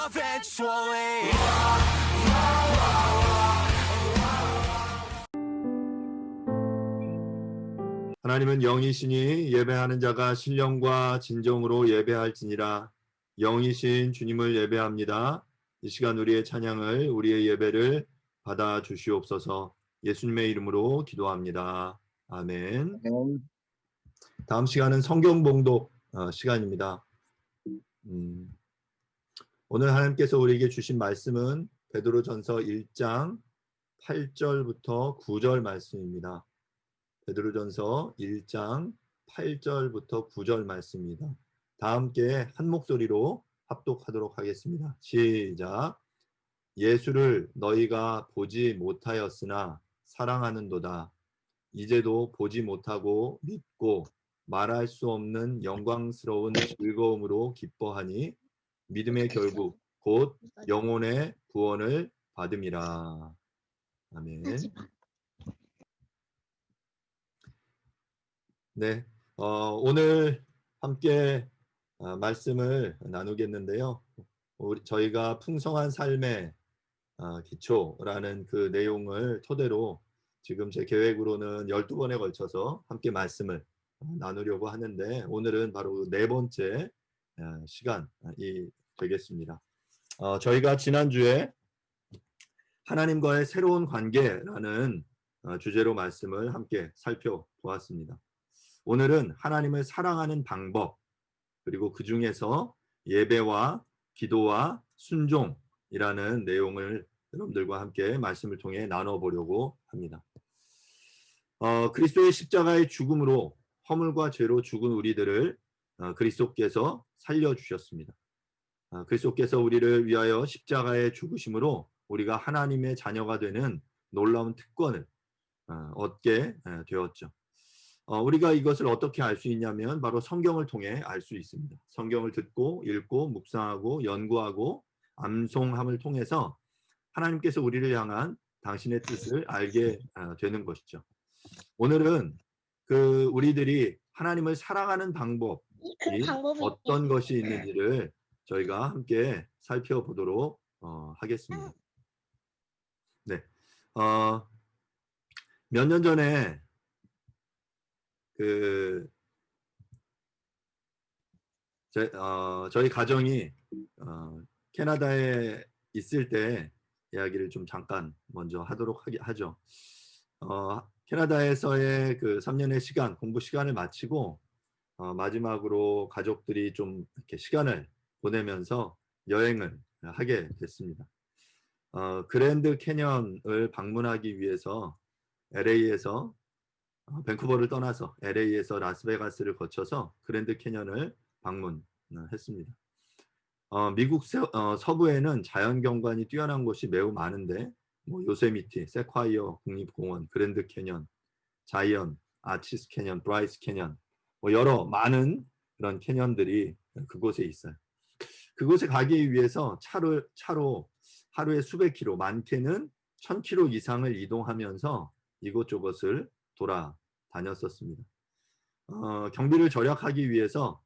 eventually. 하나님은 영이시니 예배하는 자가 신령과 진정으로 예배할지니라. 영이신 주님을 예배합니다. 이 시간 우리의 찬양을, 우리의 예배를 받아 주시옵소서. 예수님의 이름으로 기도합니다. 아멘. 다음 시간은 성경 봉독 시간입니다. 오늘 하나님께서 우리에게 주신 말씀은 베드로전서 1장 8절부터 9절 말씀입니다. 베드로전서 1장 8절부터 9절 말씀입니다. 다 함께 한 목소리로 합독하도록 하겠습니다. 시작. 예수를 너희가 보지 못하였으나 사랑하는도다. 이제도 보지 못하고 믿고 말할 수 없는 영광스러운 즐거움으로 기뻐하니 믿음의 결국 곧 영혼의 구원을 받음이라. 아멘. 네, 오늘 함께 말씀을 나누겠는데요. 저희가 풍성한 삶의 기초라는 그 내용을 토대로 지금 제 계획으로는 12번에 걸쳐서 함께 말씀을 나누려고 하는데 오늘은 바로 네 번째 시간이 되겠습니다. 저희가 지난주에 하나님과의 새로운 관계라는 주제로 말씀을 함께 살펴보았습니다. 오늘은 하나님을 사랑하는 방법, 그리고 그 중에서 예배와 기도와 순종이라는 내용을 여러분들과 함께 말씀을 통해 나눠보려고 합니다. 그리스도의 십자가의 죽음으로 허물과 죄로 죽은 우리들을 그리스도께서 살려주셨습니다. 그리스도께서 우리를 위하여 십자가의 죽으심으로 우리가 하나님의 자녀가 되는 놀라운 특권을 얻게 되었죠. 우리가 이것을 어떻게 알 수 있냐면 바로 성경을 통해 알 수 있습니다. 성경을 듣고 읽고 묵상하고 연구하고 암송함을 통해서 하나님께서 우리를 향한 당신의 뜻을 알게 되는 것이죠. 오늘은 그 우리들이 하나님을 사랑하는 방법이 어떤 것이 있는지를 저희가 함께 살펴보도록 하겠습니다. 네, 몇 년 전에 저희 가정이 캐나다에 있을 때 이야기를 좀 잠깐 먼저 하도록 하죠. 캐나다에서의 그 3년의 시간, 공부 시간을 마치고 마지막으로 가족들이 좀 이렇게 시간을 보내면서 여행을 하게 됐습니다. 그랜드 캐년을 방문하기 위해서 LA에서 밴쿠버를 떠나서 LA에서 라스베가스를 거쳐서 그랜드 캐년을 방문했습니다. 미국 서부에는 자연경관이 뛰어난 곳이 매우 많은데 요세미티, 세콰이어 국립공원, 그랜드 캐년, 자이언, 아치스 캐년, 브라이스 캐년 여러 많은 그런 캐년들이 그곳에 있어요. 그곳에 가기 위해서 차로 하루에 수백 킬로, 많게는 1000킬로 이상을 이동하면서 이곳저곳을 돌아다녔었습니다. 경비를 절약하기 위해서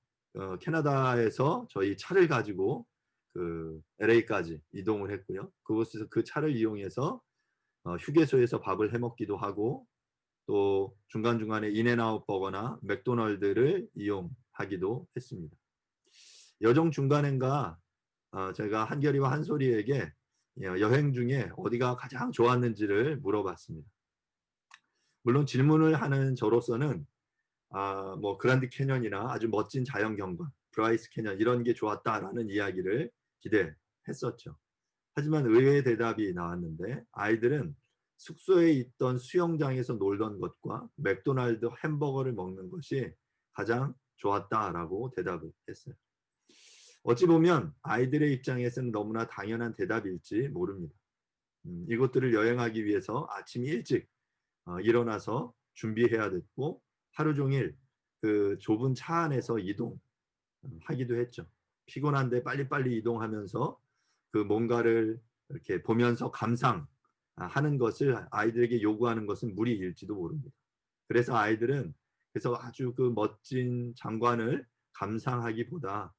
캐나다에서 저희 차를 가지고 그 LA까지 이동을 했고요. 그곳에서 그 차를 이용해서 휴게소에서 밥을 해먹기도 하고 또 중간중간에 인앤아웃 버거나 맥도널드를 이용하기도 했습니다. 여정 중간엔가 제가 한결이와 한솔이에게 여행 중에 어디가 가장 좋았는지를 물어봤습니다. 물론 질문을 하는 저로서는 뭐 그란드 캐년이나 아주 멋진 자연경관, 브라이스 캐년 이런 게 좋았다라는 이야기를 기대했었죠. 하지만 의외의 대답이 나왔는데 아이들은 숙소에 있던 수영장에서 놀던 것과 맥도날드 햄버거를 먹는 것이 가장 좋았다라고 대답을 했어요. 어찌 보면 아이들의 입장에서는 너무나 당연한 대답일지 모릅니다. 이곳들을 여행하기 위해서 아침 일찍 일어나서 준비해야 됐고 하루 종일 그 좁은 차 안에서 이동하기도 했죠. 피곤한데 빨리빨리 이동하면서 그 뭔가를 이렇게 보면서 감상하는 것을 아이들에게 요구하는 것은 무리일지도 모릅니다. 그래서 아이들은 아주 그 멋진 장관을 감상하기보다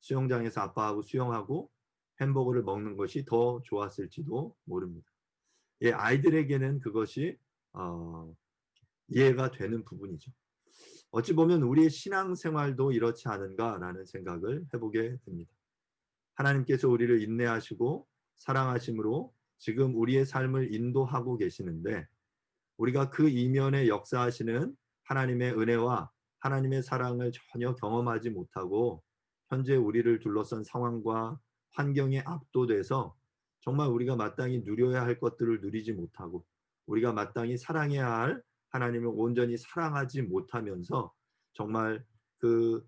수영장에서 아빠하고 수영하고 햄버거를 먹는 것이 더 좋았을지도 모릅니다. 예, 아이들에게는 그것이 이해가 되는 부분이죠. 어찌 보면 우리의 신앙생활도 이렇지 않은가라는 생각을 해보게 됩니다. 하나님께서 우리를 인내하시고 사랑하심으로 지금 우리의 삶을 인도하고 계시는데, 우리가 그 이면에 역사하시는 하나님의 은혜와 하나님의 사랑을 전혀 경험하지 못하고 현재 우리를 둘러싼 상황과 환경에 압도돼서 정말 우리가 마땅히 누려야 할 것들을 누리지 못하고 우리가 마땅히 사랑해야 할 하나님을 온전히 사랑하지 못하면서 정말 그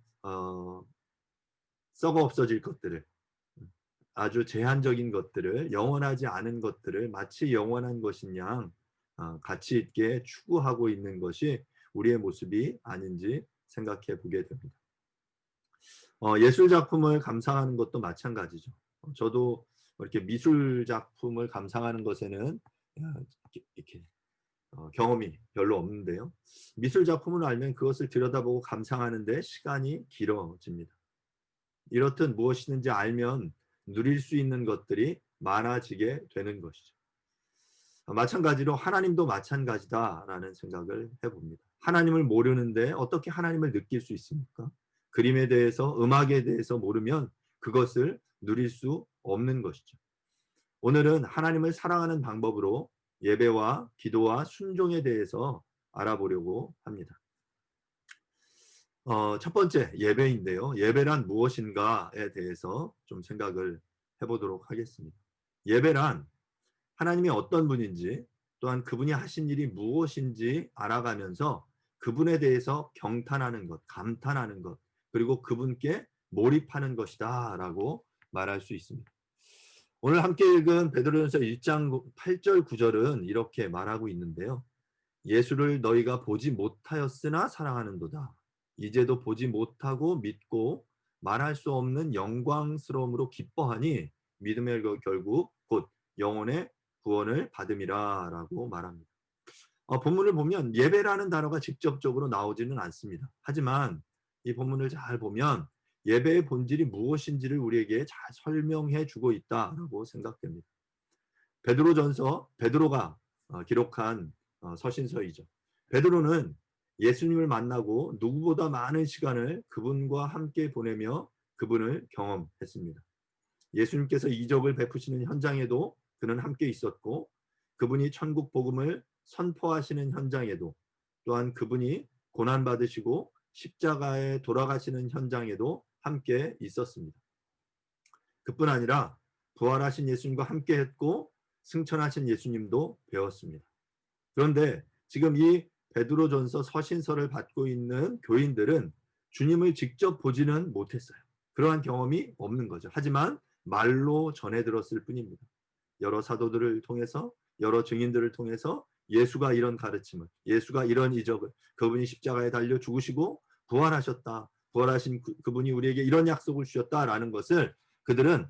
썩어 없어질 것들을, 아주 제한적인 것들을, 영원하지 않은 것들을 마치 영원한 것인 양 가치 있게 추구하고 있는 것이 우리의 모습이 아닌지 생각해 보게 됩니다. 예술 작품을 감상하는 것도 마찬가지죠. 저도 이렇게 미술 작품을 감상하는 것에는 이렇게 경험이 별로 없는데요. 미술 작품을 알면 그것을 들여다보고 감상하는데 시간이 길어집니다. 이렇듯 무엇이든지 알면 누릴 수 있는 것들이 많아지게 되는 것이죠. 마찬가지로 하나님도 마찬가지다라는 생각을 해봅니다. 하나님을 모르는데 어떻게 하나님을 느낄 수 있습니까? 그림에 대해서, 음악에 대해서 모르면 그것을 누릴 수 없는 것이죠. 오늘은 하나님을 사랑하는 방법으로 예배와 기도와 순종에 대해서 알아보려고 합니다. 첫 번째 예배인데요. 예배란 무엇인가에 대해서 좀 생각을 해보도록 하겠습니다. 예배란 하나님이 어떤 분인지, 또한 그분이 하신 일이 무엇인지 알아가면서 그분에 대해서 경탄하는 것, 감탄하는 것, 그리고 그분께 몰입하는 것이다 라고 말할 수 있습니다. 오늘 함께 읽은 베드로전서 1장 8절 9절은 이렇게 말하고 있는데요. 예수를 너희가 보지 못하였으나 사랑하는도다. 이제도 보지 못하고 믿고 말할 수 없는 영광스러움으로 기뻐하니 믿음의 결국 곧 영혼의 구원을 받음이라 라고 말합니다. 본문을 보면 예배라는 단어가 직접적으로 나오지는 않습니다. 하지만 이 본문을 잘 보면 예배의 본질이 무엇인지를 우리에게 잘 설명해 주고 있다라고 생각됩니다. 베드로가 기록한 서신서이죠. 베드로는 예수님을 만나고 누구보다 많은 시간을 그분과 함께 보내며 그분을 경험했습니다. 예수님께서 이적을 베푸시는 현장에도 그는 함께 있었고, 그분이 천국 복음을 선포하시는 현장에도, 또한 그분이 고난받으시고 십자가에 돌아가시는 현장에도 함께 있었습니다. 그뿐 아니라 부활하신 예수님과 함께 했고 승천하신 예수님도 배웠습니다. 그런데 지금 이 베드로전서 서신서를 받고 있는 교인들은 주님을 직접 보지는 못했어요. 그러한 경험이 없는 거죠. 하지만 말로 전해 들었을 뿐입니다. 여러 사도들을 통해서, 여러 증인들을 통해서 예수가 이런 가르침을, 예수가 이런 이적을, 그분이 십자가에 달려 죽으시고 부활하셨다, 부활하신 그분이 우리에게 이런 약속을 주셨다라는 것을 그들은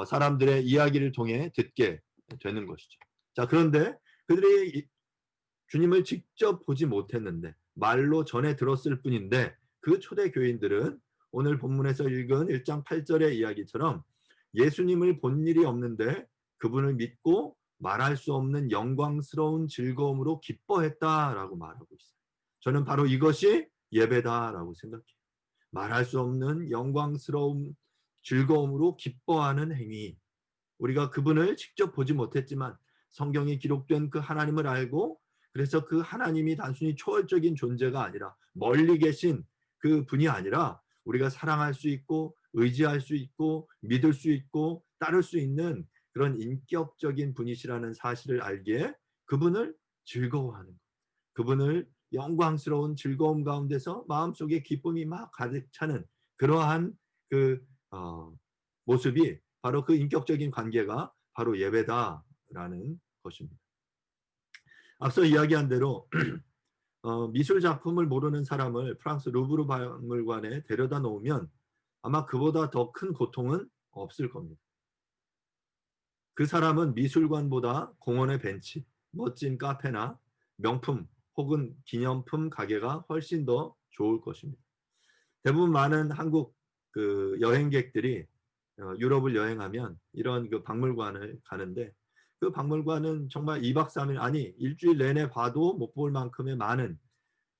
사람들의 이야기를 통해 듣게 되는 것이죠. 자, 그런데 그들이 주님을 직접 보지 못했는데 말로 전해 들었을 뿐인데, 그 초대 교인들은 오늘 본문에서 읽은 1장 8절의 이야기처럼 예수님을 본 일이 없는데 그분을 믿고 말할 수 없는 영광스러운 즐거움으로 기뻐했다라고 말하고 있어요. 저는 바로 이것이 예배다라고 생각해요. 말할 수 없는 영광스러운 즐거움으로 기뻐하는 행위. 우리가 그분을 직접 보지 못했지만 성경에 기록된 그 하나님을 알고, 그래서 그 하나님이 단순히 초월적인 존재가 아니라 멀리 계신 그 분이 아니라 우리가 사랑할 수 있고 의지할 수 있고 믿을 수 있고 따를 수 있는 그런 인격적인 분이시라는 사실을 알기에 그분을 즐거워하는 것, 그분을 영광스러운 즐거움 가운데서 마음속에 기쁨이 막 가득 차는 그러한 그 모습이 바로 그 인격적인 관계가 바로 예배다라는 것입니다. 앞서 이야기한 대로 미술 작품을 모르는 사람을 프랑스 루브르 박물관에 데려다 놓으면 아마 그보다 더 큰 고통은 없을 겁니다. 그 사람은 미술관보다 공원의 벤치, 멋진 카페나 명품 혹은 기념품 가게가 훨씬 더 좋을 것입니다. 대부분 많은 한국 여행객들이 유럽을 여행하면 이런 그 박물관을 가는데 그 박물관은 정말 2박 3일 아니 일주일 내내 봐도 못 볼 만큼의 많은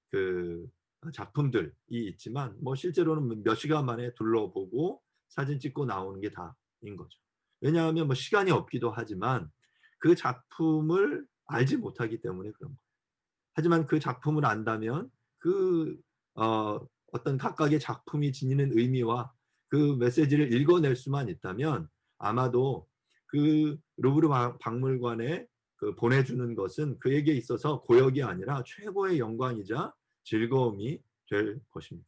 그 작품들이 있지만 뭐 실제로는 몇 시간 만에 둘러보고 사진 찍고 나오는 게 다인 거죠. 왜냐하면 뭐 시간이 없기도 하지만 그 작품을 알지 못하기 때문에 그런 거예요. 하지만 그 작품을 안다면 그 어떤 각각의 작품이 지니는 의미와 그 메시지를 읽어낼 수만 있다면 아마도 그 루브르 박물관에 그 보내주는 것은 그에게 있어서 고역이 아니라 최고의 영광이자 즐거움이 될 것입니다.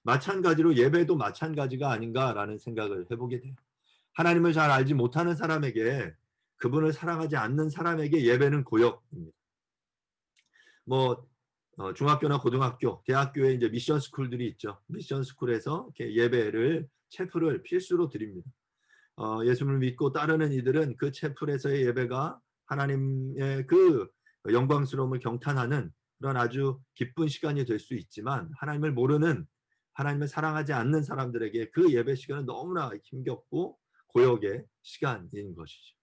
마찬가지로 예배도 마찬가지가 아닌가라는 생각을 해보게 돼요. 하나님을 잘 알지 못하는 사람에게 그분을 사랑하지 않는 사람에게 예배는 고역입니다. 뭐 중학교나 고등학교, 대학교에 이제 미션 스쿨들이 있죠. 미션 스쿨에서 이렇게 예배를 체플을 필수로 드립니다. 예수를 믿고 따르는 이들은 그 체플에서의 예배가 하나님의 그 영광스러움을 경탄하는 그런 아주 기쁜 시간이 될 수 있지만 하나님을 모르는 하나님을 사랑하지 않는 사람들에게 그 예배 시간은 너무나 힘겹고 고역의 시간인 것이죠.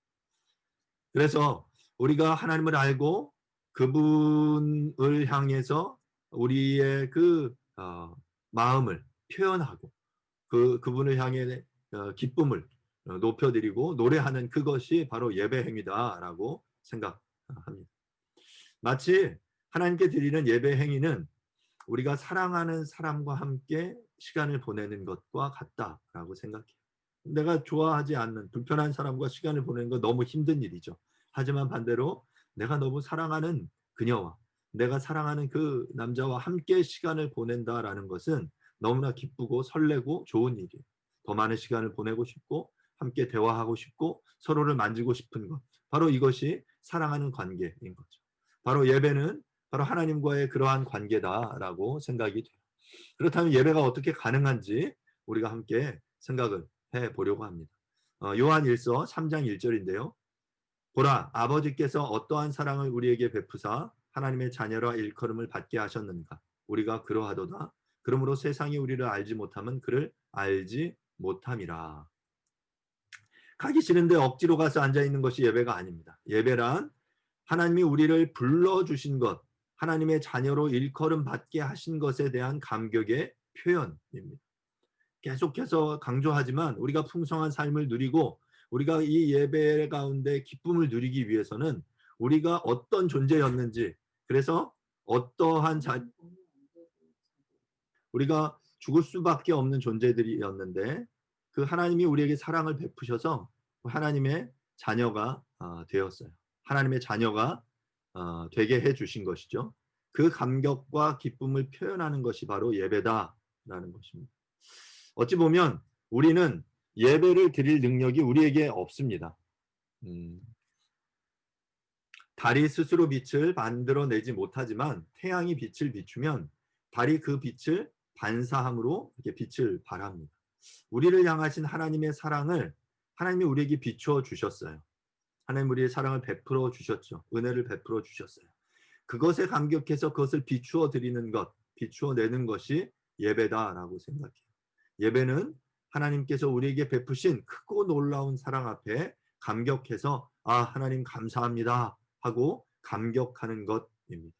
그래서 우리가 하나님을 알고 그분을 향해서 우리의 그 마음을 표현하고 그분을 향해 기쁨을 높여드리고 노래하는 그것이 바로 예배 행위다라고 생각합니다. 마치 하나님께 드리는 예배 행위는 우리가 사랑하는 사람과 함께 시간을 보내는 것과 같다라고 생각해요. 내가 좋아하지 않는 불편한 사람과 시간을 보내는 건 너무 힘든 일이죠. 하지만 반대로 내가 너무 사랑하는 그녀와 내가 사랑하는 그 남자와 함께 시간을 보낸다라는 것은 너무나 기쁘고 설레고 좋은 일이에요. 더 많은 시간을 보내고 싶고 함께 대화하고 싶고 서로를 만지고 싶은 것. 바로 이것이 사랑하는 관계인 거죠. 바로 예배는 바로 하나님과의 그러한 관계다라고 생각이 돼요. 그렇다면 예배가 어떻게 가능한지 우리가 함께 생각을 해보려고 합니다. 요한 1서 3장 1절인데요. 보라, 아버지께서 어떠한 사랑을 우리에게 베푸사 하나님의 자녀라 일컬음을 받게 하셨는가. 우리가 그러하도다. 그러므로 세상이 우리를 알지 못하면 그를 알지 못함이라. 가기 싫은데 억지로 가서 앉아있는 것이 예배가 아닙니다. 예배란 하나님이 우리를 불러주신 것, 하나님의 자녀로 일컬음 받게 하신 것에 대한 감격의 표현입니다. 계속해서 강조하지만 우리가 풍성한 삶을 누리고 우리가 이 예배 가운데 기쁨을 누리기 위해서는 우리가 어떤 존재였는지, 그래서 어떠한 우리가 죽을 수밖에 없는 존재들이었는데 그 하나님이 우리에게 사랑을 베푸셔서 하나님의 자녀가 되었어요. 하나님의 자녀가 되게 해주신 것이죠. 그 감격과 기쁨을 표현하는 것이 바로 예배다라는 것입니다. 어찌 보면 우리는 예배를 드릴 능력이 우리에게 없습니다. 달이 스스로 빛을 만들어내지 못하지만 태양이 빛을 비추면 달이 그 빛을 반사함으로 이렇게 빛을 발합니다. 우리를 향하신 하나님의 사랑을 하나님이 우리에게 비추어 주셨어요. 하나님 우리의 사랑을 베풀어 주셨죠. 은혜를 베풀어 주셨어요. 그것에 감격해서 그것을 비추어 드리는 것, 비추어 내는 것이 예배다라고 생각해요. 예배는 하나님께서 우리에게 베푸신 크고 놀라운 사랑 앞에 감격해서 하나님 감사합니다 하고 감격하는 것입니다.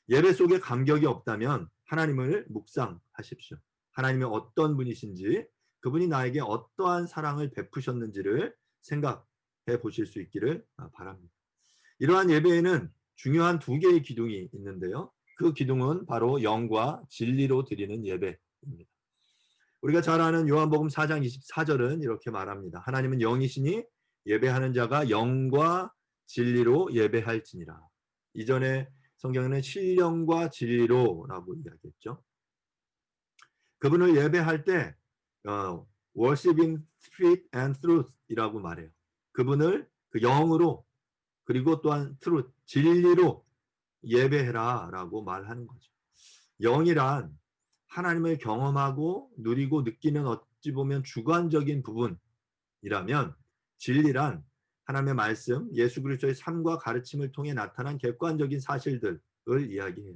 예배 속에 감격이 없다면 하나님을 묵상하십시오. 하나님이 어떤 분이신지 그분이 나에게 어떠한 사랑을 베푸셨는지를 생각해 보실 수 있기를 바랍니다. 이러한 예배에는 중요한 두 개의 기둥이 있는데요. 그 기둥은 바로 영과 진리로 드리는 예배입니다. 우리가 잘 아는 요한복음 4장 24절은 이렇게 말합니다. 하나님은 영이시니 예배하는 자가 영과 진리로 예배할지니라. 이전에 성경에는 신령과 진리로라고 이야기했죠. 그분을 예배할 때 worship in spirit and truth이라고 말해요. 그분을 그 영으로 그리고 또한 truth, 진리로 예배해라라고 말하는 거죠. 영이란 하나님을 경험하고 누리고 느끼는 어찌 보면 주관적인 부분이라면 진리란 하나님의 말씀, 예수 그리스도의 삶과 가르침을 통해 나타난 객관적인 사실들을 이야기해요.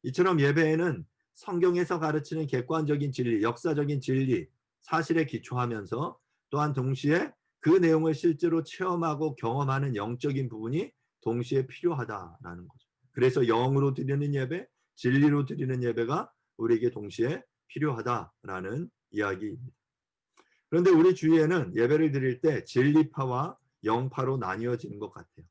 이처럼 예배에는 성경에서 가르치는 객관적인 진리, 역사적인 진리, 사실에 기초하면서 또한 동시에 그 내용을 실제로 체험하고 경험하는 영적인 부분이 동시에 필요하다라는 거죠. 그래서 영으로 드리는 예배, 진리로 드리는 예배가 우리에게 동시에 필요하다라는 이야기입니다. 그런데 우리 주위에는 예배를 드릴 때 진리파와 영파로 나뉘어지는 것 같아요.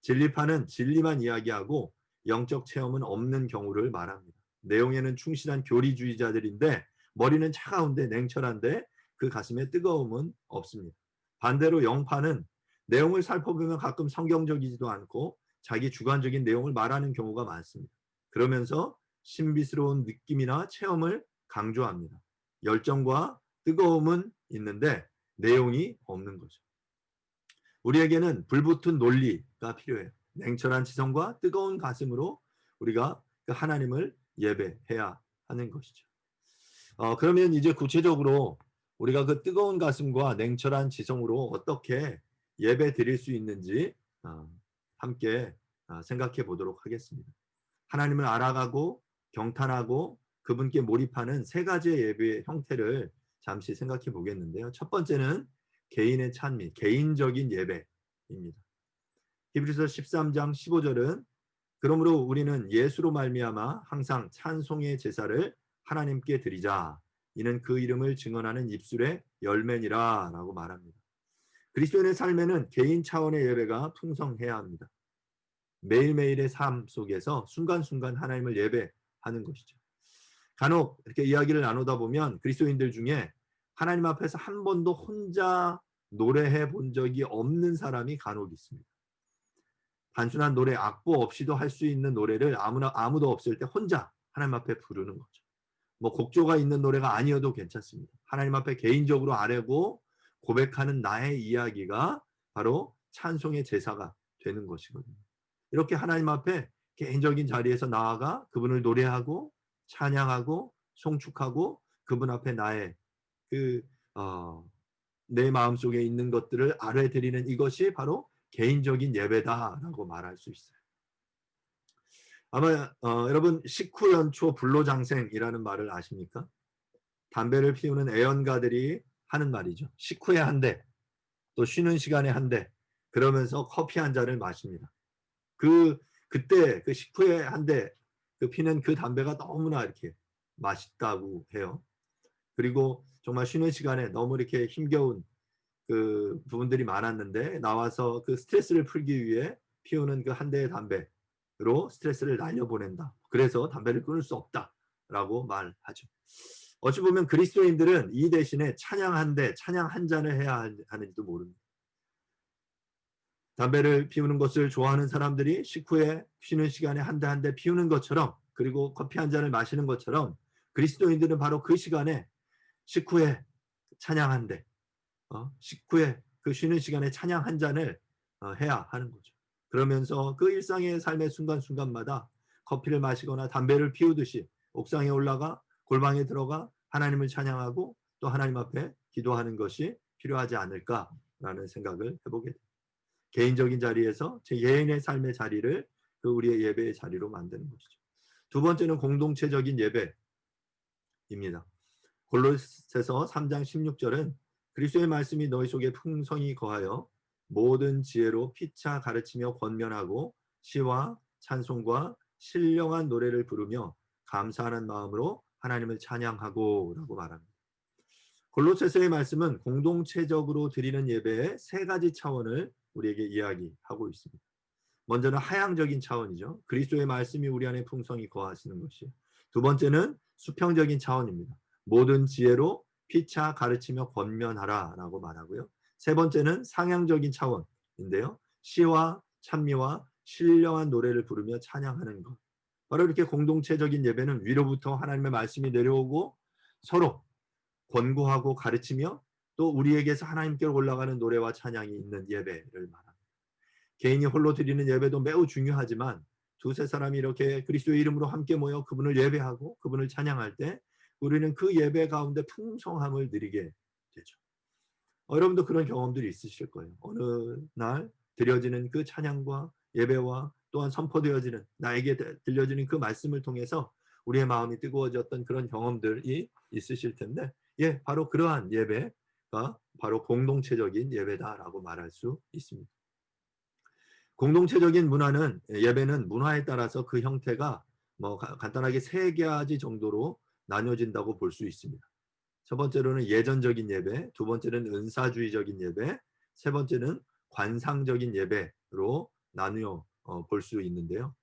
진리파는 진리만 이야기하고 영적 체험은 없는 경우를 말합니다. 내용에는 충실한 교리주의자들인데 머리는 차가운데 냉철한데 그 가슴에 뜨거움은 없습니다. 반대로 영파는 내용을 살펴보면 가끔 성경적이지도 않고 자기 주관적인 내용을 말하는 경우가 많습니다. 그러면서 신비스러운 느낌이나 체험을 강조합니다. 열정과 뜨거움은 있는데 내용이 없는 거죠. 우리에게는 불붙은 논리가 필요해요. 냉철한 지성과 뜨거운 가슴으로 우리가 그 하나님을 예배해야 하는 것이죠. 그러면 이제 구체적으로 우리가 그 뜨거운 가슴과 냉철한 지성으로 어떻게 예배 드릴 수 있는지 함께 생각해 보도록 하겠습니다. 하나님을 알아가고 경탄하고 그분께 몰입하는 세 가지의 예배의 형태를 잠시 생각해 보겠는데요. 첫 번째는 개인의 찬미, 개인적인 예배입니다. 히브리서 13장 15절은 그러므로 우리는 예수로 말미암아 항상 찬송의 제사를 하나님께 드리자. 이는 그 이름을 증언하는 입술의 열매니라 라고 말합니다. 그리스도인의 삶에는 개인 차원의 예배가 풍성해야 합니다. 매일매일의 삶 속에서 순간순간 하나님을 예배하는 것이죠. 간혹 이렇게 이야기를 나누다 보면 그리스도인들 중에 하나님 앞에서 한 번도 혼자 노래해 본 적이 없는 사람이 간혹 있습니다. 단순한 노래, 악보 없이도 할 수 있는 노래를 아무도 없을 때 혼자 하나님 앞에 부르는 거죠. 뭐 곡조가 있는 노래가 아니어도 괜찮습니다. 하나님 앞에 개인적으로 아뢰고 고백하는 나의 이야기가 바로 찬송의 제사가 되는 것이거든요. 이렇게 하나님 앞에 개인적인 자리에서 나아가 그분을 노래하고 찬양하고 송축하고 그분 앞에 나의 내 마음속에 있는 것들을 아뢰드리는 이것이 바로 개인적인 예배다라고 말할 수 있어요. 아마 여러분 식후연초 불로장생이라는 말을 아십니까? 담배를 피우는 애연가들이 하는 말이죠. 식후에 한 대, 또 쉬는 시간에 한 대, 그러면서 커피 한 잔을 마십니다. 그때 그 식후에 한 대 그 피는 그 담배가 너무나 이렇게 맛있다고 해요. 그리고 정말 쉬는 시간에 너무 이렇게 힘겨운 그 부분들이 많았는데 나와서 그 스트레스를 풀기 위해 피우는 그 한 대의 담배로 스트레스를 날려보낸다. 그래서 담배를 끊을 수 없다라고 말하죠. 어찌 보면 그리스도인들은 이 대신에 찬양 한 대, 찬양 한 잔을 해야 하는지도 모릅니다. 담배를 피우는 것을 좋아하는 사람들이 식후에 쉬는 시간에 한 대 한 대 피우는 것처럼 그리고 커피 한 잔을 마시는 것처럼 그리스도인들은 바로 그 시간에 식후에 찬양 한 대, 식후에 그 쉬는 시간에 찬양 한 잔을 해야 하는 거죠. 그러면서 그 일상의 삶의 순간순간마다 커피를 마시거나 담배를 피우듯이 옥상에 올라가 골방에 들어가 하나님을 찬양하고 또 하나님 앞에 기도하는 것이 필요하지 않을까라는 생각을 해보게 됩니다. 개인적인 자리에서 제 개인의 삶의 자리를 그 우리의 예배의 자리로 만드는 것이죠. 두 번째는 공동체적인 예배입니다. 골로새서 3장 16절은 그리스도의 말씀이 너희 속에 풍성히 거하여 모든 지혜로 피차 가르치며 권면하고 시와 찬송과 신령한 노래를 부르며 감사하는 마음으로 하나님을 찬양하고 라고 말합니다. 골로새서의 말씀은 공동체적으로 드리는 예배의 세 가지 차원을 우리에게 이야기하고 있습니다. 먼저는 하향적인 차원이죠. 그리스도의 말씀이 우리 안에 풍성히 거하시는 것이요. 두 번째는 수평적인 차원입니다. 모든 지혜로 피차 가르치며 권면하라 라고 말하고요. 세 번째는 상향적인 차원인데요. 시와 찬미와 신령한 노래를 부르며 찬양하는 것. 바로 이렇게 공동체적인 예배는 위로부터 하나님의 말씀이 내려오고 서로 권고하고 가르치며 또 우리에게서 하나님께로 올라가는 노래와 찬양이 있는 예배를 말합니다. 개인이 홀로 드리는 예배도 매우 중요하지만 두세 사람이 이렇게 그리스도의 이름으로 함께 모여 그분을 예배하고 그분을 찬양할 때 우리는 그 예배 가운데 풍성함을 누리게 되죠. 여러분도 그런 경험들이 있으실 거예요. 어느 날 드려지는 그 찬양과 예배와 또한 선포되어지는 나에게 들려지는 그 말씀을 통해서 우리의 마음이 뜨거워졌던 그런 경험들이 있으실 텐데 바로 그러한 예배, 바로 공동체적인 예배다라고 말할 수 있습니다. 공동체적인 문화는 예배는 문화에 따라서 그 형태가 간단하게 세 가지 정도로 나뉘어진다고 볼 수 있습니다. 첫 번째로는 예전적인 예배, 두 번째는 은사주의적인 예배, 세 번째는 관상적인 예배로 나누어 볼 수 있는데요.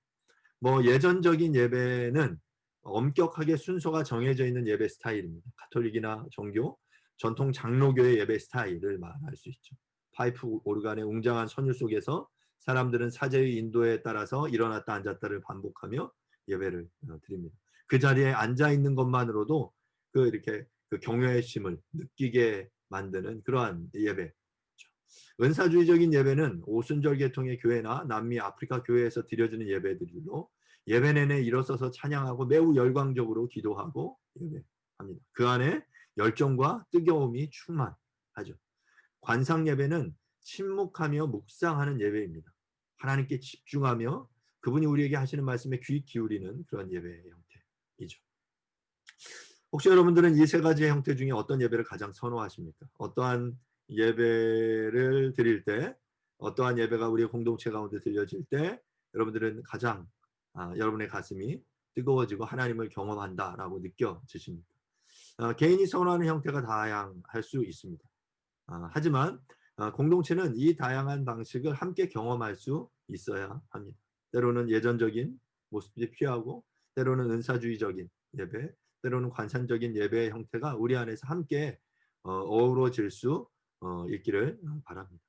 예전적인 예배는 엄격하게 순서가 정해져 있는 예배 스타일입니다. 가톨릭이나 정교, 전통 장로교의 예배 스타일을 말할 수 있죠. 파이프 오르간의 웅장한 선율 속에서 사람들은 사제의 인도에 따라서 일어났다 앉았다를 반복하며 예배를 드립니다. 그 자리에 앉아 있는 것만으로도 이렇게 그 경외의 심을 느끼게 만드는 그러한 예배. 은사주의적인 예배는 오순절 계통의 교회나 남미 아프리카 교회에서 드려지는 예배들로 예배 내내 일어서서 찬양하고 매우 열광적으로 기도하고 예배합니다. 그 안에 열정과 뜨거움이 충만하죠. 관상 예배는 침묵하며 묵상하는 예배입니다. 하나님께 집중하며 그분이 우리에게 하시는 말씀에 귀 기울이는 그런 예배의 형태이죠. 혹시 여러분들은 이 세 가지의 형태 중에 어떤 예배를 가장 선호하십니까? 어떠한 예배를 드릴 때, 어떠한 예배가 우리의 공동체 가운데 들려질 때 여러분들은 가장 여러분의 가슴이 뜨거워지고 하나님을 경험한다라고 느껴지십니까? 개인이 선호하는 형태가 다양할 수 있습니다. 하지만 공동체는 이 다양한 방식을 함께 경험할 수 있어야 합니다. 때로는 예전적인 모습이 필요하고 때로는 은사주의적인 예배, 때로는 관상적인 예배의 형태가 우리 안에서 함께 어우러질 수 있기를 바랍니다.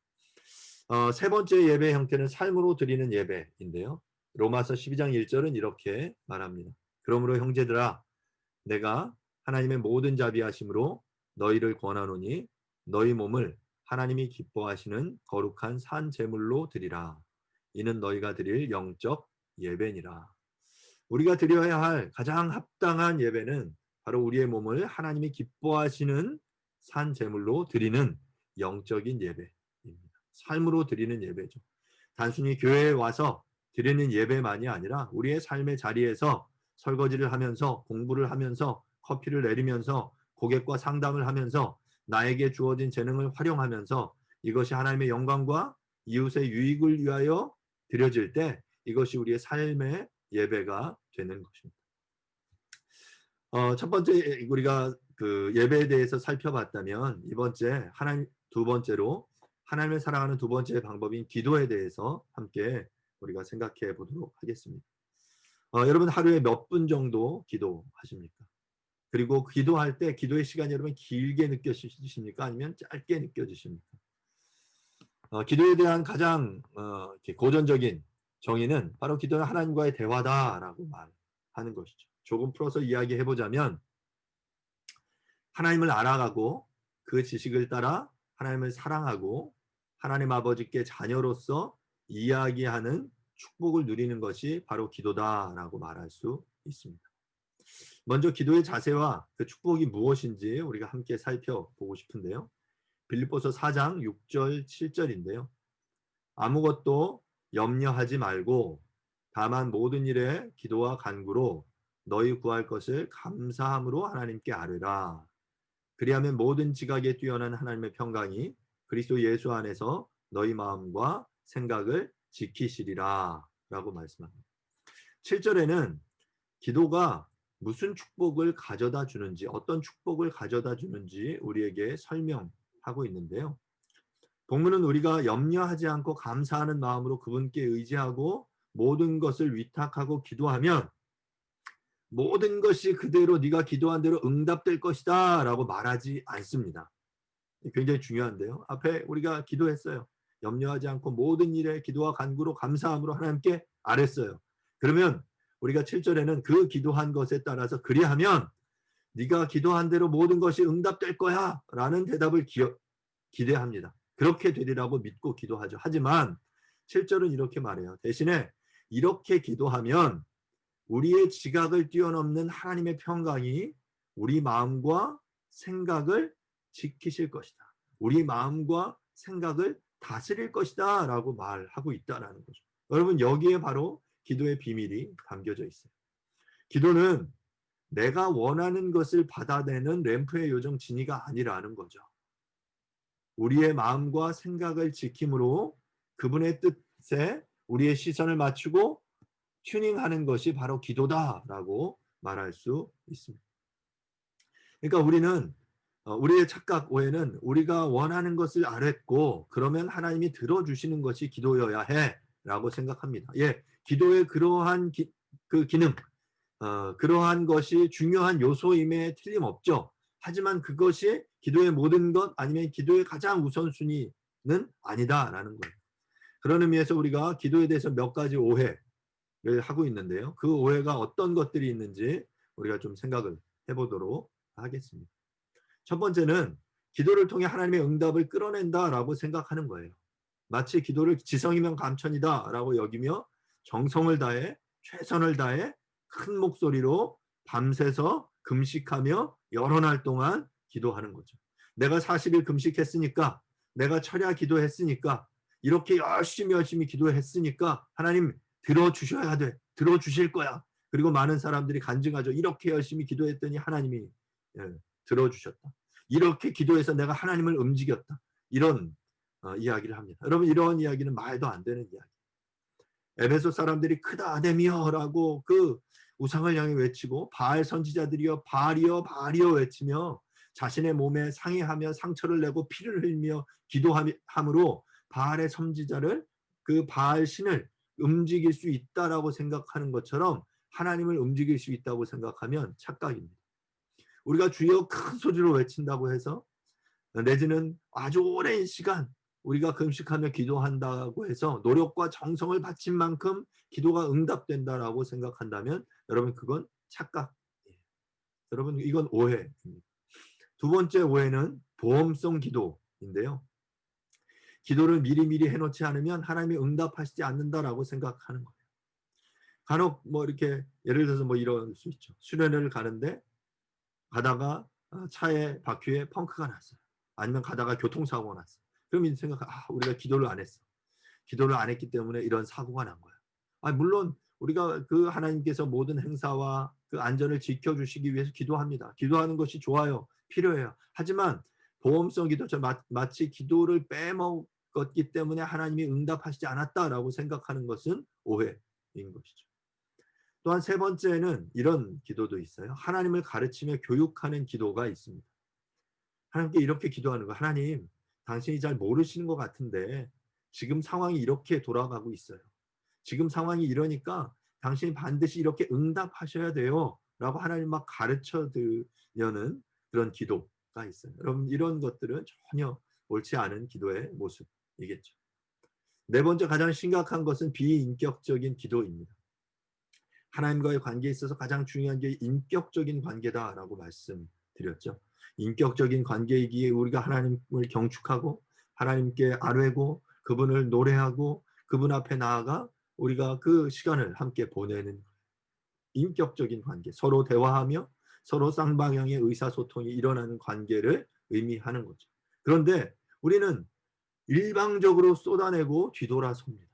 세 번째 예배 형태는 삶으로 드리는 예배인데요. 로마서 12장 1절은 이렇게 말합니다. 그러므로 형제들아 내가 하나님의 모든 자비하심으로 너희를 권하노니 너희 몸을 하나님이 기뻐하시는 거룩한 산 제물로 드리라. 이는 너희가 드릴 영적 예배니라. 우리가 드려야 할 가장 합당한 예배는 바로 우리의 몸을 하나님이 기뻐하시는 산 제물로 드리는 영적인 예배입니다. 삶으로 드리는 예배죠. 단순히 교회에 와서 드리는 예배만이 아니라 우리의 삶의 자리에서 설거지를 하면서 공부를 하면서 커피를 내리면서 고객과 상담을 하면서 나에게 주어진 재능을 활용하면서 이것이 하나님의 영광과 이웃의 유익을 위하여 드려질 때 이것이 우리의 삶의 예배가 되는 것입니다. 첫 번째 우리가 그 예배에 대해서 살펴봤다면 두 번째로 하나님을 사랑하는 두 번째 방법인 기도에 대해서 함께 우리가 생각해 보도록 하겠습니다. 여러분 하루에 몇 분 정도 기도하십니까? 그리고 기도할 때 기도의 시간이 여러분 길게 느껴지십니까? 아니면 짧게 느껴지십니까? 기도에 대한 가장 고전적인 정의는 바로 기도는 하나님과의 대화다라고 말하는 것이죠. 조금 풀어서 이야기해 보자면 하나님을 알아가고 그 지식을 따라 하나님을 사랑하고 하나님 아버지께 자녀로서 이야기하는 축복을 누리는 것이 바로 기도다라고 말할 수 있습니다. 먼저 기도의 자세와 그 축복이 무엇인지 우리가 함께 살펴보고 싶은데요. 빌립보서 4장 6절 7절인데요. 아무것도 염려하지 말고 다만 모든 일에 기도와 간구로 너희 구할 것을 감사함으로 하나님께 아뢰라. 그리하면 모든 지각에 뛰어난 하나님의 평강이 그리스도 예수 안에서 너희 마음과 생각을 지키시리라 라고 말씀합니다. 7절에는 기도가 무슨 축복을 가져다 주는지 어떤 축복을 가져다 주는지 우리에게 설명하고 있는데요. 본문은 우리가 염려하지 않고 감사하는 마음으로 그분께 의지하고 모든 것을 위탁하고 기도하면 모든 것이 그대로 네가 기도한 대로 응답될 것이다 라고 말하지 않습니다. 굉장히 중요한데요. 앞에 우리가 기도했어요. 염려하지 않고 모든 일에 기도와 간구로 감사함으로 하나님께 아뢰었어요. 그러면 우리가 7절에는 그 기도한 것에 따라서 그리하면 네가 기도한 대로 모든 것이 응답될 거야 라는 대답을 기대합니다. 그렇게 되리라고 믿고 기도하죠. 하지만 7절은 이렇게 말해요. 대신에 이렇게 기도하면 우리의 지각을 뛰어넘는 하나님의 평강이 우리 마음과 생각을 지키실 것이다. 우리 마음과 생각을 다스릴 것이다 라고 말하고 있다는 거죠. 여러분 여기에 바로 기도의 비밀이 담겨져 있어요. 기도는 내가 원하는 것을 받아내는 램프의 요정 지니가 아니라는 거죠. 우리의 마음과 생각을 지킴으로 그분의 뜻에 우리의 시선을 맞추고 튜닝하는 것이 바로 기도다라고 말할 수 있습니다. 그러니까 우리는 우리의 착각 오해는 우리가 원하는 것을 아뢰고 그러면 하나님이 들어주시는 것이 기도여야 해라고 생각합니다. 예, 기도의 그러한 그 기능, 그러한 것이 중요한 요소임에 틀림없죠. 하지만 그것이 기도의 모든 것 아니면 기도의 가장 우선순위는 아니다라는 거예요. 그런 의미에서 우리가 기도에 대해서 몇 가지 오해를 하고 있는데요. 그 오해가 어떤 것들이 있는지 우리가 좀 생각을 해보도록 하겠습니다. 첫 번째는 기도를 통해 하나님의 응답을 끌어낸다라고 생각하는 거예요. 마치 기도를 지성이면 감천이다라고 여기며 정성을 다해 최선을 다해 큰 목소리로 밤새서 금식하며 여러 날 동안 기도하는 거죠. 내가 40일 금식했으니까 내가 철야 기도했으니까 이렇게 열심히 기도했으니까 하나님 들어주셔야 돼. 들어주실 거야. 그리고 많은 사람들이 간증하죠. 이렇게 열심히 기도했더니 하나님이 들어주셨다. 이렇게 기도해서 내가 하나님을 움직였다. 이런 이야기를 합니다. 여러분 이런 이야기는 말도 안 되는 이야기. 에베소 사람들이 크다 아데미어라고 그 우상을 향해 외치고 바알 선지자들이여 바알이여 바알이여 외치며 자신의 몸에 상해하며 상처를 내고 피를 흘리며 기도함으로 바알의 선지자를 그 바알 신을 움직일 수 있다라고 생각하는 것처럼 하나님을 움직일 수 있다고 생각하면 착각입니다. 우리가 주여 큰 소리로 외친다고 해서 내지는 아주 오랜 시간 우리가 금식하며 기도한다고 해서 노력과 정성을 바친 만큼 기도가 응답된다라고 생각한다면 여러분 그건 착각이에요. 여러분 이건 오해입니다. 두 번째 오해는 보험성 기도인데요. 기도를 미리미리 해놓지 않으면 하나님이 응답하시지 않는다라고 생각하는 거예요. 간혹 뭐 이렇게 예를 들어서 뭐 이럴 수 있죠. 수련회를 가는데 가다가 차에 바퀴에 펑크가 났어요. 아니면 가다가 교통사고가 났어요. 그럼 이제 우리가 기도를 안 했어. 기도를 안 했기 때문에 이런 사고가 난 거야. 물론 우리가 그 하나님께서 모든 행사와 그 안전을 지켜주시기 위해서 기도합니다. 기도하는 것이 좋아요. 필요해요. 하지만 보험성 기도처럼 마치 기도를 빼먹었기 때문에 하나님이 응답하시지 않았다라고 생각하는 것은 오해인 것이죠. 또한 세 번째는 이런 기도도 있어요. 하나님을 가르치며 교육하는 기도가 있습니다. 하나님께 이렇게 기도하는 거. 하나님, 당신이 잘 모르시는 것 같은데 지금 상황이 이렇게 돌아가고 있어요. 지금 상황이 이러니까 당신이 반드시 이렇게 응답하셔야 돼요. 라고 하나님 막 가르쳐 드려는 그런 기도가 있어요. 여러분 이런 것들은 전혀 옳지 않은 기도의 모습이겠죠. 네 번째 가장 심각한 것은 비인격적인 기도입니다. 하나님과의 관계에 있어서 가장 중요한 게 인격적인 관계다라고 말씀드렸죠. 인격적인 관계이기에 우리가 하나님을 경축하고 하나님께 아뢰고 그분을 노래하고 그분 앞에 나아가 우리가 그 시간을 함께 보내는 인격적인 관계, 서로 대화하며 서로 쌍방향의 의사소통이 일어나는 관계를 의미하는 거죠. 그런데 우리는 일방적으로 쏟아내고 뒤돌아섭니다.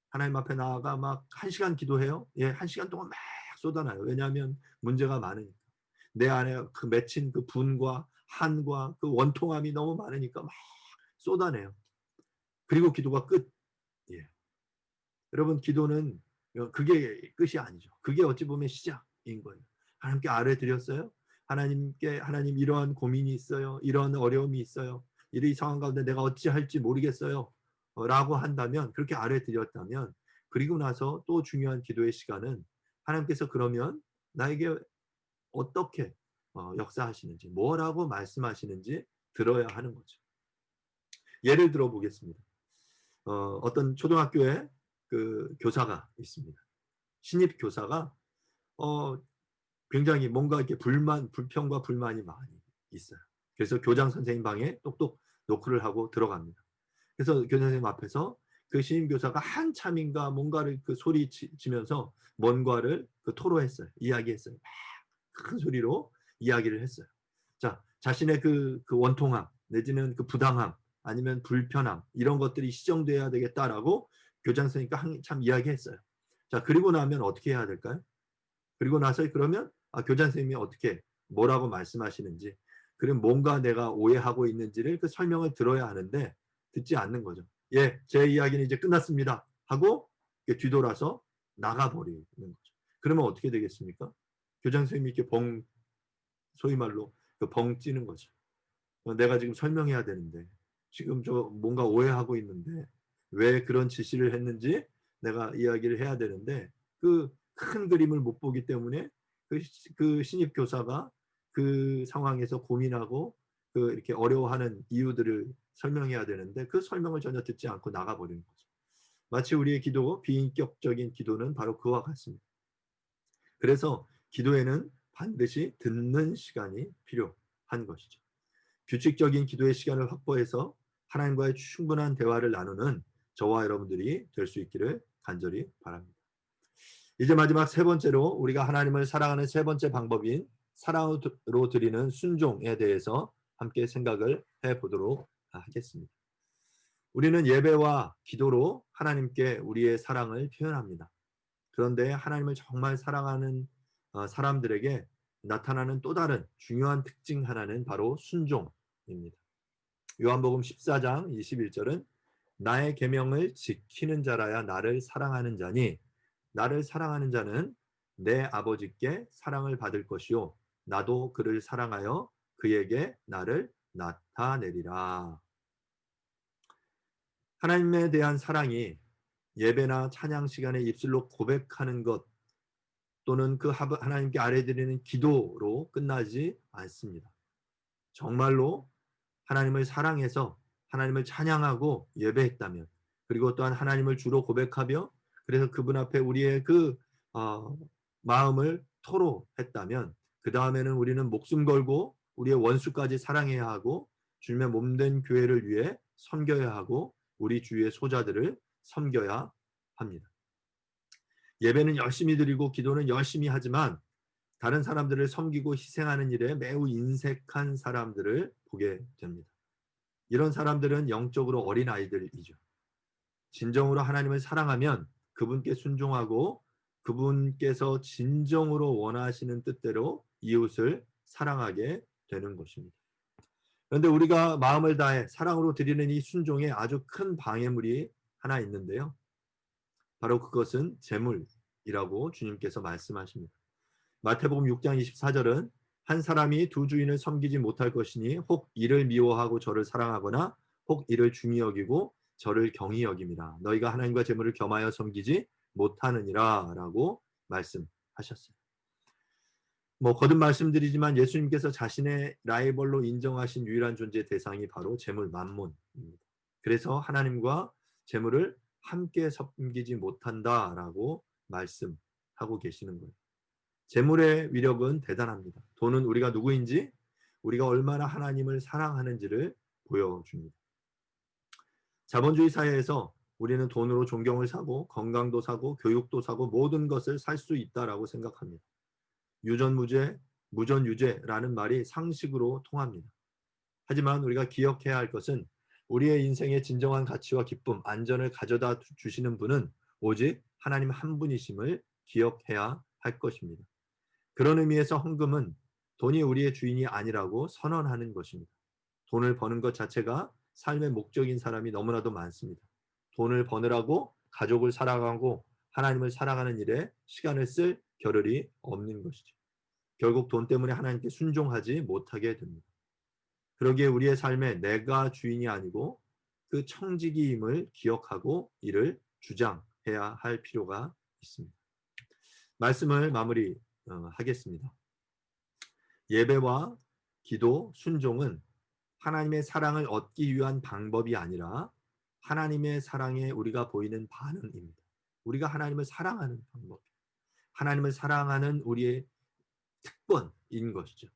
하나님 앞에 나아가 막 1시간 기도해요. 예, 1시간 동안 막 쏟아나요. 왜냐하면 문제가 많으니까. 내 안에 그 맺힌 그 분과 한과 그 원통함이 너무 많으니까 막 쏟아내요. 그리고 기도가 끝. 예. 여러분 기도는 그게 끝이 아니죠. 그게 어찌 보면 시작인 거예요. 하나님께 아뢰드렸어요. 하나님 이러한 고민이 있어요. 이런 어려움이 있어요. 이 상황 가운데 내가 어찌할지 모르겠어요. 라고 한다면 그렇게 아뢰드렸다면 그리고 나서 또 중요한 기도의 시간은 하나님께서 그러면 나에게 어떻게 역사하시는지 뭐라고 말씀하시는지 들어야 하는 거죠. 예를 들어 보겠습니다. 어떤 초등학교에 그 교사가 있습니다. 신입 교사가 굉장히 뭔가 이렇게 불평과 불만이 많이 있어요. 그래서 교장 선생님 방에 똑똑 노크를 하고 들어갑니다. 그래서 교장 선생님 앞에서 그 신임 교사가 한참인가 뭔가를 그 소리치면서 뭔가를 그 토로했어요. 이야기했어요. 막 큰 소리로 이야기를 했어요. 자, 자신의 그 원통함 내지는 그 부당함 아니면 불편함 이런 것들이 시정돼야 되겠다라고 교장 선생님과 한참 이야기했어요. 자, 그리고 나면 어떻게 해야 될까요? 그리고 나서 그러면 교장 선생님이 어떻게 뭐라고 말씀하시는지 그럼 뭔가 내가 오해하고 있는지를 그 설명을 들어야 하는데 듣지 않는 거죠. 예, 제 이야기는 이제 끝났습니다 하고 뒤돌아서 나가버리는 거죠. 그러면 어떻게 되겠습니까? 교장 선생님이 이렇게 소위 말로 벙 찌는 거죠. 내가 지금 설명해야 되는데 지금 저 뭔가 오해하고 있는데 왜 그런 지시를 했는지 내가 이야기를 해야 되는데 그 큰 그림을 못 보기 때문에 그 신입 교사가 그 상황에서 고민하고 이렇게 어려워하는 이유들을 설명해야 되는데 그 설명을 전혀 듣지 않고 나가버리는 거죠. 마치 우리의 기도, 비인격적인 기도는 바로 그와 같습니다. 그래서 기도에는 반드시 듣는 시간이 필요한 것이죠. 규칙적인 기도의 시간을 확보해서 하나님과의 충분한 대화를 나누는 저와 여러분들이 될 수 있기를 간절히 바랍니다. 이제 마지막 세 번째로 우리가 하나님을 사랑하는 세 번째 방법인 사랑으로 드리는 순종에 대해서 함께 생각을 해보도록 하겠습니다. 우리는 예배와 기도로 하나님께 우리의 사랑을 표현합니다. 그런데 하나님을 정말 사랑하는 사람들에게 나타나는 또 다른 중요한 특징 하나는 바로 순종입니다. 요한복음 14장 21절은 나의 계명을 지키는 자라야 나를 사랑하는 자니 나를 사랑하는 자는 내 아버지께 사랑을 받을 것이요 나도 그를 사랑하여 그에게 나를 나타내리라. 하나님에 대한 사랑이 예배나 찬양 시간에 입술로 고백하는 것 또는 그 하나님께 아뢰드리는 기도로 끝나지 않습니다. 정말로 하나님을 사랑해서 하나님을 찬양하고 예배했다면 그리고 또한 하나님을 주로 고백하며 그래서 그분 앞에 우리의 어, 마음을 토로했다면 그 다음에는 우리는 목숨 걸고 우리의 원수까지 사랑해야 하고 주님의 몸된 교회를 위해 섬겨야 하고 우리 주위의 소자들을 섬겨야 합니다. 예배는 열심히 드리고 기도는 열심히 하지만 다른 사람들을 섬기고 희생하는 일에 매우 인색한 사람들을 보게 됩니다. 이런 사람들은 영적으로 어린 아이들이죠. 진정으로 하나님을 사랑하면 그분께 순종하고 그분께서 진정으로 원하시는 뜻대로 이웃을 사랑하게 되는 것입니다. 그런데 우리가 마음을 다해 사랑으로 드리는 이 순종에 아주 큰 방해물이 하나 있는데요. 바로 그것은 재물이라고 주님께서 말씀하십니다. 마태복음 6장 24절은 한 사람이 두 주인을 섬기지 못할 것이니 혹 이를 미워하고 저를 사랑하거나 혹 이를 중히 여기고 저를 경히 여김이라. 너희가 하나님과 재물을 겸하여 섬기지 못하느니라 라고 말씀하셨어요. 거듭 말씀드리지만 예수님께서 자신의 라이벌로 인정하신 유일한 존재의 대상이 바로 재물 만몬입니다. 그래서 하나님과 재물을 함께 섬기지 못한다라고 말씀하고 계시는 거예요. 재물의 위력은 대단합니다. 돈은 우리가 누구인지 우리가 얼마나 하나님을 사랑하는지를 보여줍니다. 자본주의 사회에서 우리는 돈으로 존경을 사고 건강도 사고 교육도 사고 모든 것을 살 수 있다라고 생각합니다. 유전무죄, 무전유죄라는 말이 상식으로 통합니다. 하지만 우리가 기억해야 할 것은 우리의 인생의 진정한 가치와 기쁨, 안전을 가져다 주시는 분은 오직 하나님 한 분이심을 기억해야 할 것입니다. 그런 의미에서 헌금은 돈이 우리의 주인이 아니라고 선언하는 것입니다. 돈을 버는 것 자체가 삶의 목적인 사람이 너무나도 많습니다. 돈을 버느라고 가족을 사랑하고 하나님을 사랑하는 일에 시간을 쓸 겨를이 없는 것이죠. 결국 돈 때문에 하나님께 순종하지 못하게 됩니다. 그러기에 우리의 삶에 내가 주인이 아니고 그 청지기임을 기억하고 이를 주장해야 할 필요가 있습니다. 말씀을 마무리하겠습니다. 예배와 기도, 순종은 하나님의 사랑을 얻기 위한 방법이 아니라 하나님의 사랑에 우리가 보이는 반응입니다. 우리가 하나님을 사랑하는 방법, 하나님을 사랑하는 우리의 특권인 것이죠.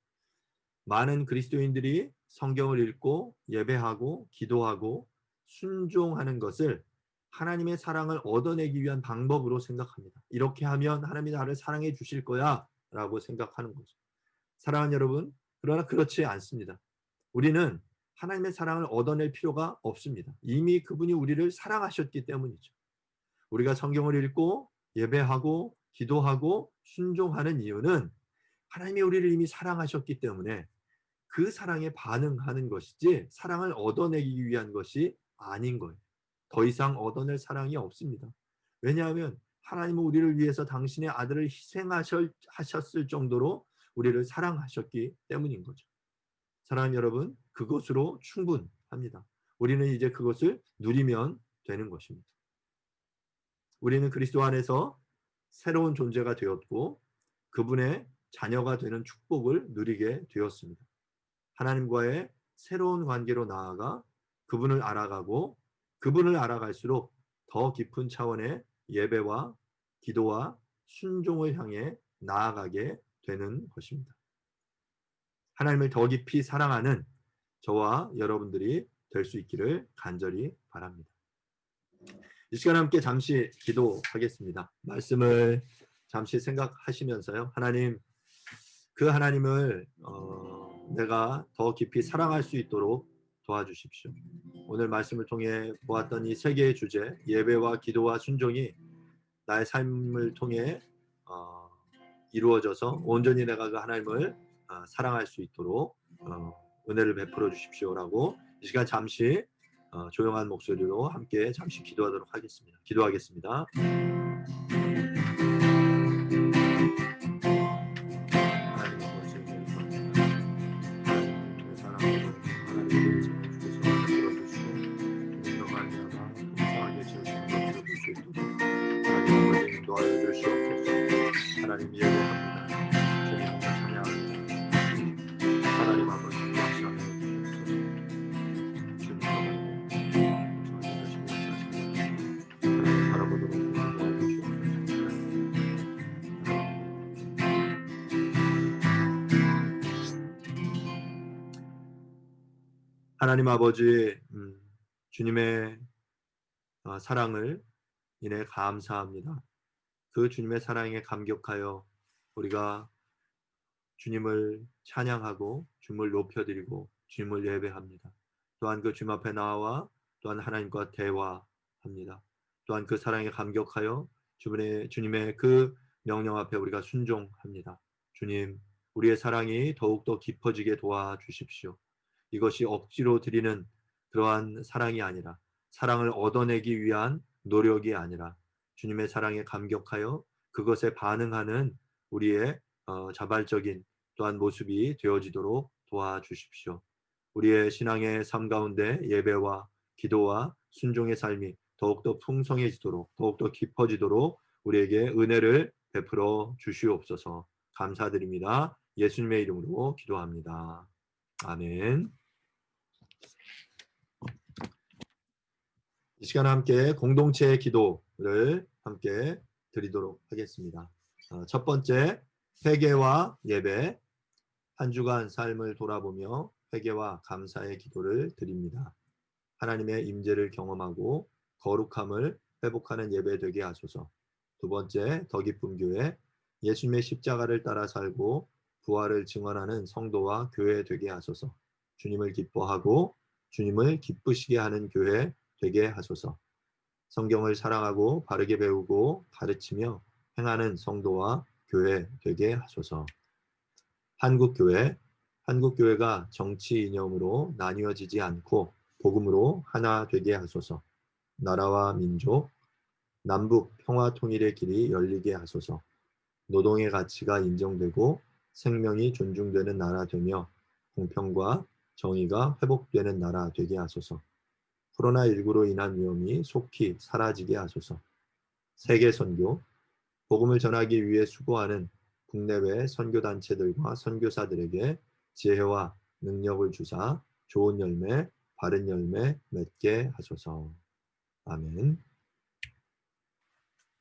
많은 그리스도인들이 성경을 읽고 예배하고 기도하고 순종하는 것을 하나님의 사랑을 얻어내기 위한 방법으로 생각합니다. 이렇게 하면 하나님이 나를 사랑해 주실 거야 라고 생각하는 거죠. 사랑하는 여러분, 그러나 그렇지 않습니다. 우리는 하나님의 사랑을 얻어낼 필요가 없습니다. 이미 그분이 우리를 사랑하셨기 때문이죠. 우리가 성경을 읽고 예배하고 기도하고 순종하는 이유는 하나님이 우리를 이미 사랑하셨기 때문에 그 사랑에 반응하는 것이지 사랑을 얻어내기 위한 것이 아닌 거예요. 더 이상 얻어낼 사랑이 없습니다. 왜냐하면 하나님은 우리를 위해서 당신의 아들을 희생하셨을 정도로 우리를 사랑하셨기 때문인 거죠. 사랑하는 여러분, 그것으로 충분합니다. 우리는 이제 그것을 누리면 되는 것입니다. 우리는 그리스도 안에서 새로운 존재가 되었고 그분의 자녀가 되는 축복을 누리게 되었습니다. 하나님과의 새로운 관계로 나아가 그분을 알아가고 그분을 알아갈수록 더 깊은 차원의 예배와 기도와 순종을 향해 나아가게 되는 것입니다. 하나님을 더 깊이 사랑하는 저와 여러분들이 될 수 있기를 간절히 바랍니다. 이 시간 함께 잠시 기도하겠습니다. 말씀을 잠시 생각하시면서요. 하나님, 그 하나님을 내가 더 깊이 사랑할 수 있도록 도와주십시오. 오늘 말씀을 통해 보았던 이 세 개의 주제, 예배와 기도와 순종이 나의 삶을 통해 이루어져서 온전히 내가 그 하나님을 사랑할 수 있도록 은혜를 베풀어 주십시오라고 이 시간 잠시 조용한 목소리로 함께 잠시 기도하도록 하겠습니다. 기도하겠습니다. 하나님 예배합니다. 주님 찬양합니다. 하나님 아버지 감사합니다. 주님 하나님 바라보도록 도와주시옵소서. 하나님 아버지 주님의 사랑을 인해 감사합니다. 그 주님의 사랑에 감격하여 우리가 주님을 찬양하고 주님을 높여드리고 주님을 예배합니다. 또한 그 주님 앞에 나와 또한 하나님과 대화합니다. 또한 그 사랑에 감격하여 주님의 그 명령 앞에 우리가 순종합니다. 주님, 우리의 사랑이 더욱더 깊어지게 도와주십시오. 이것이 억지로 드리는 그러한 사랑이 아니라 사랑을 얻어내기 위한 노력이 아니라 주님의 사랑에 감격하여 그것에 반응하는 우리의 자발적인 또한 모습이 되어지도록 도와주십시오. 우리의 신앙의 삶 가운데 예배와 기도와 순종의 삶이 더욱더 풍성해지도록 더욱더 깊어지도록 우리에게 은혜를 베풀어 주시옵소서. 감사드립니다. 예수님의 이름으로 기도합니다. 아멘. 이 시간 함께 공동체의 기도를 함께 드리도록 하겠습니다. 첫 번째, 회개와 예배. 한 주간 삶을 돌아보며 회개와 감사의 기도를 드립니다. 하나님의 임재를 경험하고 거룩함을 회복하는 예배 되게 하소서. 두 번째, 더 깊은 교회. 예수님의 십자가를 따라 살고 부활을 증언하는 성도와 교회 되게 하소서. 주님을 기뻐하고 주님을 기쁘시게 하는 교회 되게 하소서. 성경을 사랑하고 바르게 배우고 가르치며 행하는 성도와 교회 되게 하소서. 한국교회가 정치 이념으로 나뉘어지지 않고 복음으로 하나 되게 하소서. 나라와 민족, 남북 평화 통일의 길이 열리게 하소서. 노동의 가치가 인정되고 생명이 존중되는 나라 되며 공평과 정의가 회복되는 나라 되게 하소서. 코로나19로 인한 위험이 속히 사라지게 하소서. 세계 선교, 복음을 전하기 위해 수고하는 국내외 선교단체들과 선교사들에게 지혜와 능력을 주사 좋은 열매, 바른 열매 맺게 하소서. 아멘.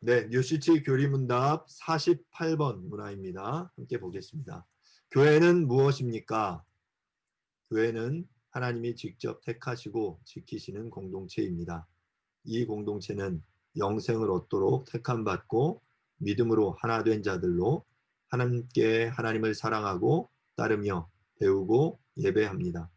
네, 뉴시치 교리문답 48번 문화입니다. 함께 보겠습니다. 교회는 무엇입니까? 교회는 하나님이 직접 택하시고 지키시는 공동체입니다. 이 공동체는 영생을 얻도록 택함받고 믿음으로 하나 된 자들로 함께 하나님을 사랑하고 따르며 배우고 예배합니다.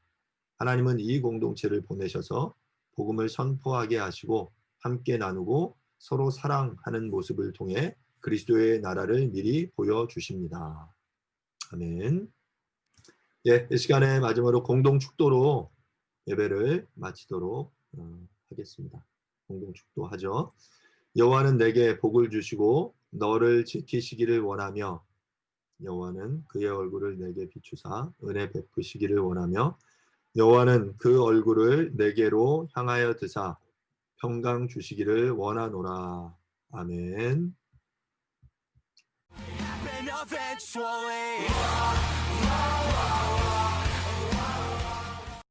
하나님은 이 공동체를 보내셔서 복음을 선포하게 하시고 함께 나누고 서로 사랑하는 모습을 통해 그리스도의 나라를 미리 보여주십니다. 아멘. 예, 이 시간에 마지막으로 공동 축도로 예배를 마치도록 하겠습니다. 공동 축도하죠. 여호와는 내게 복을 주시고 너를 지키시기를 원하며 여호와는 그의 얼굴을 내게 비추사 은혜 베푸시기를 원하며 여호와는 그 얼굴을 내게로 향하여 드사 평강 주시기를 원하노라. 아멘. Eventually